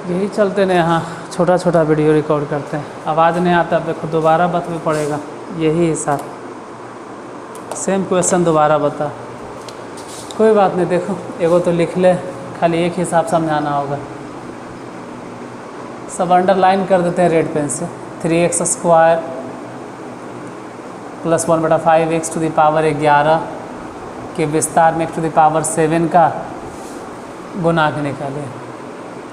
यही चलते ना, यहाँ छोटा छोटा वीडियो रिकॉर्ड करते हैं, आवाज़ नहीं आता, देखो दोबारा बताना पड़ेगा। यही हिसाब, सेम क्वेश्चन दोबारा बता, कोई बात नहीं। देखो एगो तो लिख ले, खाली एक हिसाब समझाना होगा। सब अंडरलाइन कर देते हैं रेड पेन से। 3x² + 1/5x⁻11 के विस्तार में x⁻7 का गुणांक निकाले।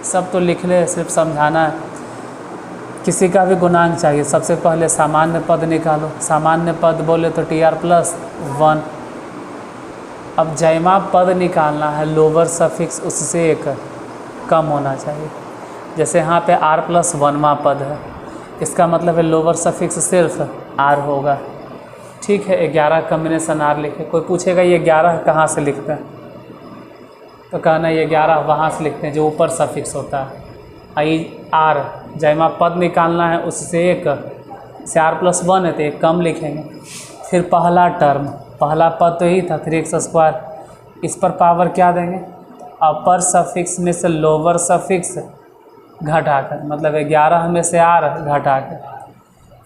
सब तो लिख ले, सिर्फ समझाना है। किसी का भी गुणांक चाहिए, सबसे पहले सामान्य पद निकालो। सामान्य पद बोले तो TR+1। अब जैमा पद निकालना है, लोअर सफिक्स उससे एक कम होना चाहिए। जैसे यहाँ पे R+1वां पद है, इसका मतलब है लोअर सफिक्स सिर्फ R होगा। ठीक है, 11 कॉम्बिनेशन R लिखे। कोई पूछेगा ये 11 कहाँ से लिखते हैं, तो कहना ये 11 वहाँ से लिखते हैं जो ऊपर सफिक्स होता है। आई R जैमा पद निकालना है, उससे एक से R+1 है तो एक कम लिखेंगे। फिर पहला टर्म, पहला पद तो यही था 3x², इस पर पावर क्या देंगे, अपर सफिक्स में से लोअर सफिक्स घटाकर, मतलब 11 में से R घटाकर।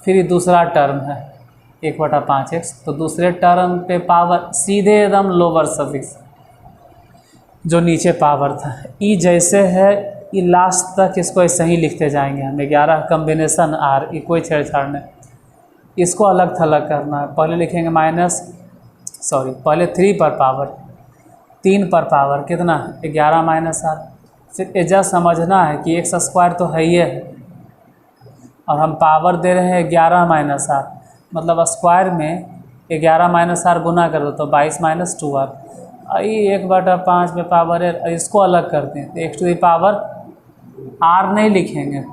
फिर ये दूसरा टर्म है 1/5x, तो दूसरे टर्म पे पावर सीधे एकदम लोअर सफिक्स जो नीचे पावर था। ई जैसे है ये लास्ट तक इसको ऐसे ही लिखते जाएंगे हम। 11 कॉम्बिनेशन R, ये कोई छेड़छाड़ नहीं, इसको अलग थलग करना है। पहले लिखेंगे पहले 3 पर पावर, 3 पर पावर कितना 11 - R। फिर एजा समझना है कि x² तो है ही है, और हम पावर दे रहे हैं 11 - R, मतलब स्क्वायर में 11 - R गुना कर दो तो 22 - 2R। ये 1/5 में पावर है, इसको अलग करते हैं तो x⁻R नहीं लिखेंगे,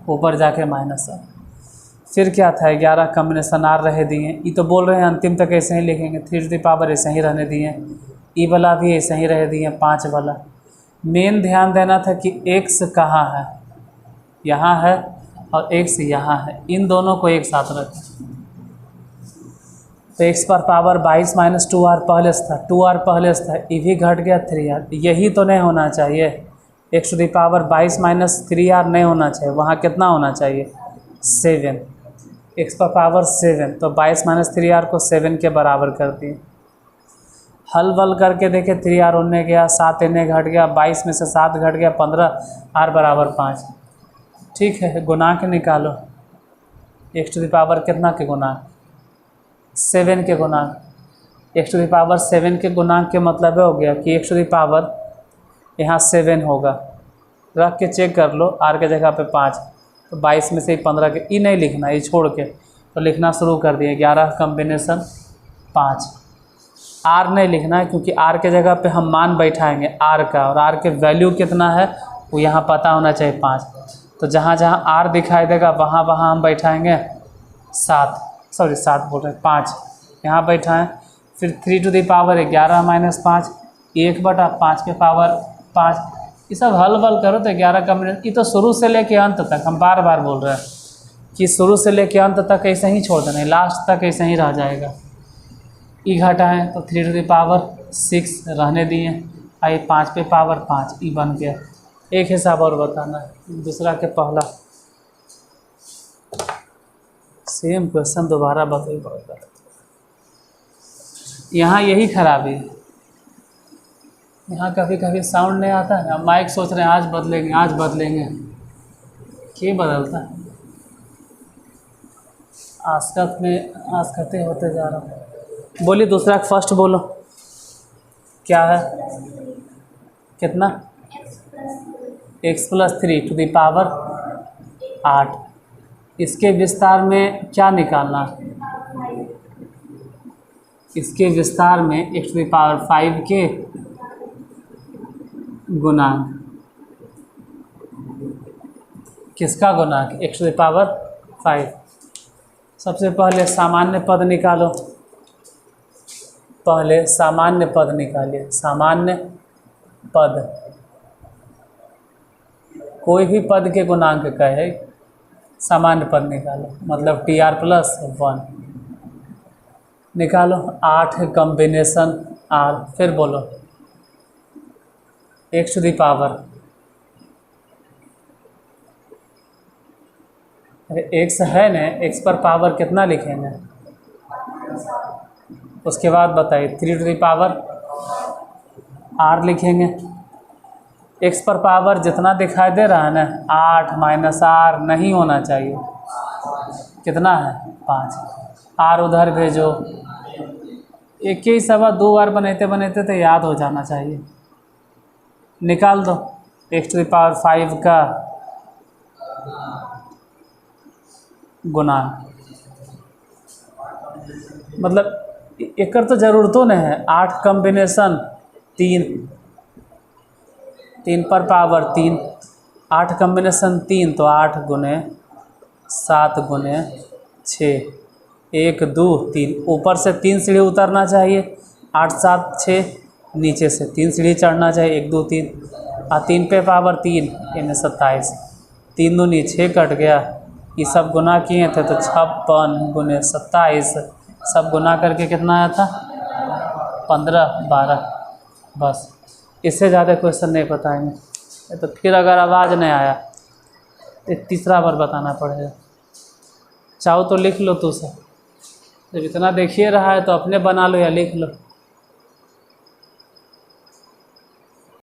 ऊपर जाके -R। फिर क्या था, 11 कॉम्बिनेशन R रह दिए। ये तो बोल रहे हैं अंतिम तक ऐसे ही लिखेंगे, 3 ऐसे ही रहने दिए। ई वाला भी ऐसे ही रह दिए, 5 वाला। मेन ध्यान देना था कि x कहाँ है, यहाँ है, और x यहाँ है, इन दोनों को एक साथ रखें। तो x पर पावर 22 - 2R पहले से था, 2R पहले से था, ये भी घट गया 3R। यही तो नहीं होना चाहिए, x⁻22 - 3R नहीं होना चाहिए, वहाँ कितना होना चाहिए 7। x पर पावर 7, तो 22 - 3R को 7 के बराबर कर दिए। हल वल करके देखे, 3R उन्ने गया, 7 इन्ने घट गया, 22 में से 7 घट गया 15, R = 5। ठीक है, गुणांक निकालो। x⁻, कितना के गुणांक 7 के गुणांक। x⁻7 के गुणांक के मतलब हो गया कि x⁻, यहाँ 7 होगा, रख के चेक कर लो, R के जगह पे 5, तो 22 में से 15 के, ई नहीं लिखना, ये छोड़ के तो लिखना शुरू कर दिए 11 कॉम्बिनेशन 5। R नहीं लिखना है क्योंकि R के जगह पे हम मान बैठाएंगे R का, और R के वैल्यू कितना है वो यहाँ पता होना चाहिए 5। तो जहाँ जहाँ R दिखाई देगा वहाँ वहाँ हम बैठाएंगे 5 यहाँ बैठाएं। फिर 3 11 - 5, 1/5 के पावर 5। ये सब हल वल करो तो 11 कॉम्बिनेशन। ये तो शुरू से लेके अंत तक, हम बार बार बोल रहे हैं कि शुरू से लेके अंत तक ऐसे ही छोड़ देना, लास्ट तक ऐसे ही रह जाएगा। ई घटाएँ तो 3 रहने दिए, आई 5 पे पावर 5, ई बन गया। एक हिसाब और बताना है, दूसरा के पहला सेम क्वेश्चन दोबारा बताइए पड़ेगा। यहाँ यही खराबी है, यहाँ कभी कभी साउंड नहीं आता है। माइक सोच रहे हैं आज बदलेंगे, क्यों बदलता है। आस्कते होते जा रहा हूँ। बोलिए दूसरा, फर्स्ट बोलो क्या है, कितना x+3 8। इसके विस्तार में क्या निकालना, इसके विस्तार में x⁵ के गुणांक। किसका गुणांक, x⁵। सबसे पहले सामान्य पद निकालो, पहले सामान्य पद निकालिए। सामान्य पद, कोई भी पद के गुणांक का है, सामान्य पद निकालो, मतलब TR+1 निकालो। 8 कॉम्बिनेशन R। फिर बोलो x⁵, अरे एक्स है ना, एक्स पर पावर कितना लिखेंगे? उसके बाद बताइए 3 टू द पावर आर लिखेंगे। एक्स पर पावर जितना दिखाई दे रहा है ना 8 माइनस आर नहीं होना चाहिए, कितना है 5। आर उधर भेजो, एक ही सवा 2 बार बनाते बनाते तो याद हो जाना चाहिए। निकाल दो एक्स टू द पावर 5 का गुणांक, मतलब एक तो ज़रूरतों नहीं है। 8 कॉम्बिनेशन 3 पर पावर 3, 8 कॉम्बिनेशन 3 तो 8 गुने 7 गुने 6, 1 2 3, ऊपर से 3 सीढ़ी उतरना चाहिए, 8 7 6, नीचे से 3 सीढ़ी चढ़ना चाहिए, 1 2 3, और 3 पे पावर 3 यानी 27, 3 दूनी 6 कट गया। ये सब गुना किए थे तो 56 गुने 27, सब गुना करके कितना आया था 15 12। बस इससे ज़्यादा क्वेश्चन नहीं बताएंगे, तो फिर अगर आवाज़ नहीं आया तो तीसरा बार बताना पड़ेगा। चाहो तो लिख लो, तो सर जब इतना देखिए रहा है तो अपने बना लो या लिख लो।